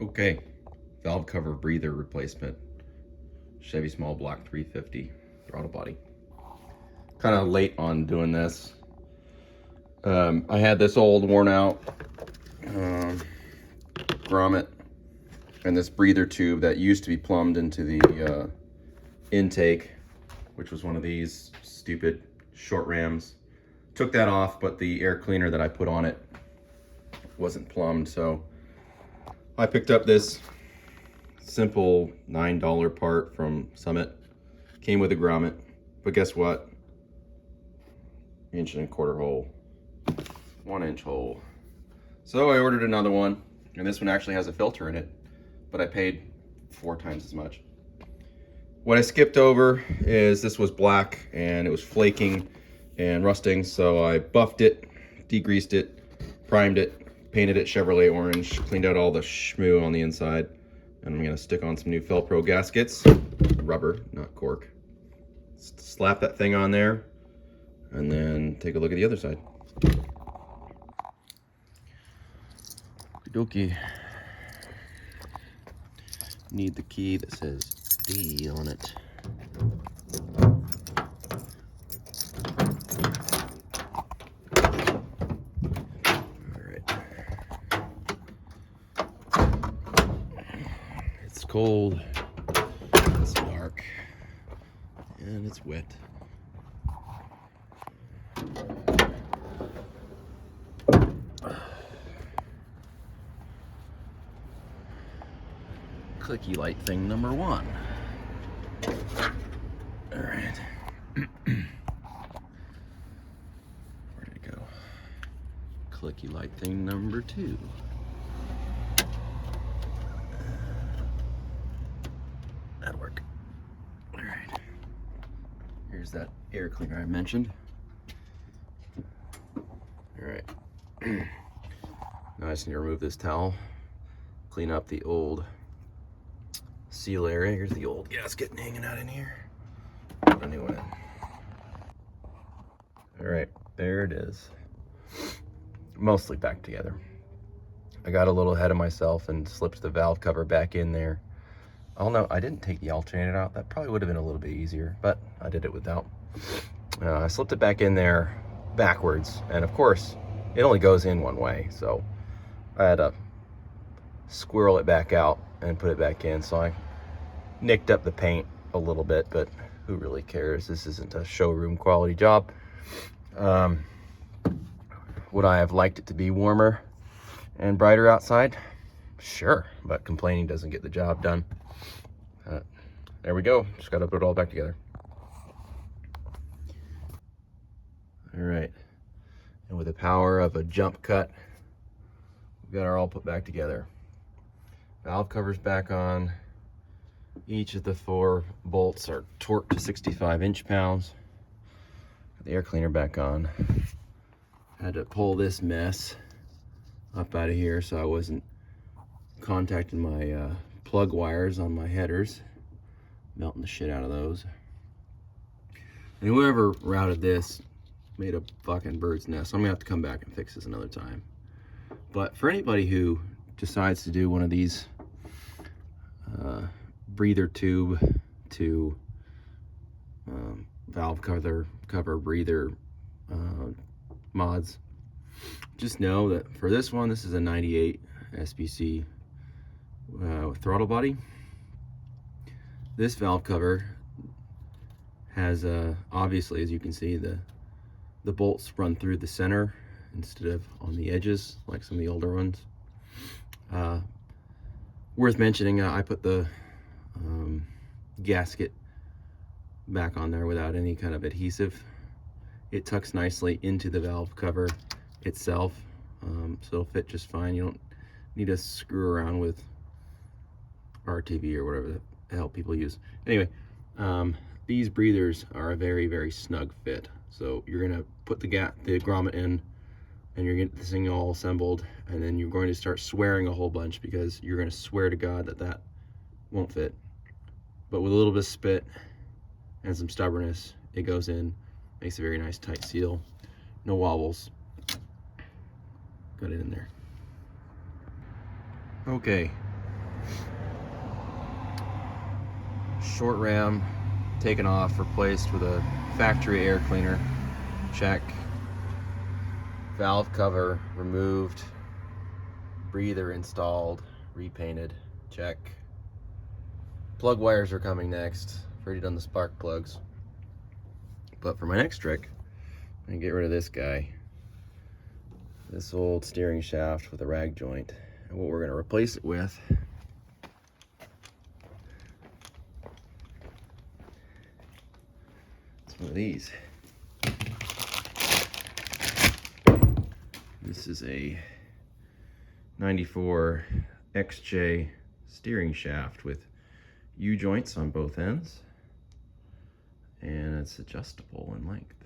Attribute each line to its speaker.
Speaker 1: Okay, valve cover breather replacement. Chevy small block 350 throttle body. Kind of late on doing this. I had this old worn out grommet and this breather tube that used to be plumbed into the intake, which was one of these stupid short rams. Took that off, but the air cleaner that I put on it wasn't plumbed, so I picked up this simple $9 part from Summit. Came with a grommet, but guess what? 1.25 inch hole, 1 inch hole. So I ordered another one, and this one actually has a filter in it, but I paid 4 times as much. What I skipped over is this was black and it was flaking and rusting, so I buffed it, degreased it, primed it, painted it Chevrolet orange, cleaned out all the schmoo on the inside, and I'm gonna stick on some new Felpro gaskets, rubber, not cork. Slap that thing on there, and then take a look at the other side. Okey-dokey. Need the key that says D on it. It's cold, it's dark, and it's wet. Clicky light thing number 1. All right. Where did it go? Clicky light thing number 2. That'll work. All right. Here's that air cleaner I mentioned. All right. Now I just need to remove this towel, clean up the old seal area. Here's the old gasket hanging out in here. Put a new one in. All right, there it is. Mostly back together. I got a little ahead of myself and slipped the valve cover back in there. Oh no, I didn't take the alternator out. That probably would have been a little bit easier, but I did it without. I slipped it back in there backwards, and of course, it only goes in one way, so I had to squirrel it back out and put it back in. So I nicked up the paint a little bit, but who really cares? This isn't a showroom quality job. Would I have liked it to be warmer and brighter outside? Sure, but complaining doesn't get the job done. There we go. Just got to put it all back together. All right, and with the power of a jump cut, we've got our all put back together. Valve covers back on. Each of the 4 bolts are torqued to 65 inch-pounds. The air cleaner back on. Had to pull this mess up out of here so I wasn't contacting my plug wires on my headers, melting the shit out of those. And whoever routed this made a fucking bird's nest. So I'm gonna have to come back and fix this another time. But for anybody who decides to do one of these breather tube to valve cover breather mods, just know that for this one, this is a 98 SBC throttle body. This valve cover has obviously, as you can see, the bolts run through the center instead of on the edges like some of the older ones. Worth mentioning, I put the gasket back on there without any kind of adhesive. It tucks nicely into the valve cover itself, so it'll fit just fine. You don't need to screw around with RTV or whatever the hell people use. Anyway, these breathers are a very, very snug fit. So you're gonna put the grommet in, and you're getting this thing all assembled, and then you're going to start swearing a whole bunch because you're gonna swear to God that won't fit. But with a little bit of spit and some stubbornness, it goes in, makes a very nice tight seal, no wobbles. Got it in there. Okay, Short ram taken off, replaced with a factory air cleaner. Check. Valve cover removed. Breather installed, repainted. Check. Plug wires are coming next. I've already done the spark plugs. But for my next trick, I'm gonna get rid of this guy. This old steering shaft with a rag joint. And what we're gonna replace it with is one of these. This is a 94 XJ steering shaft with U-joints on both ends, and it's adjustable in length.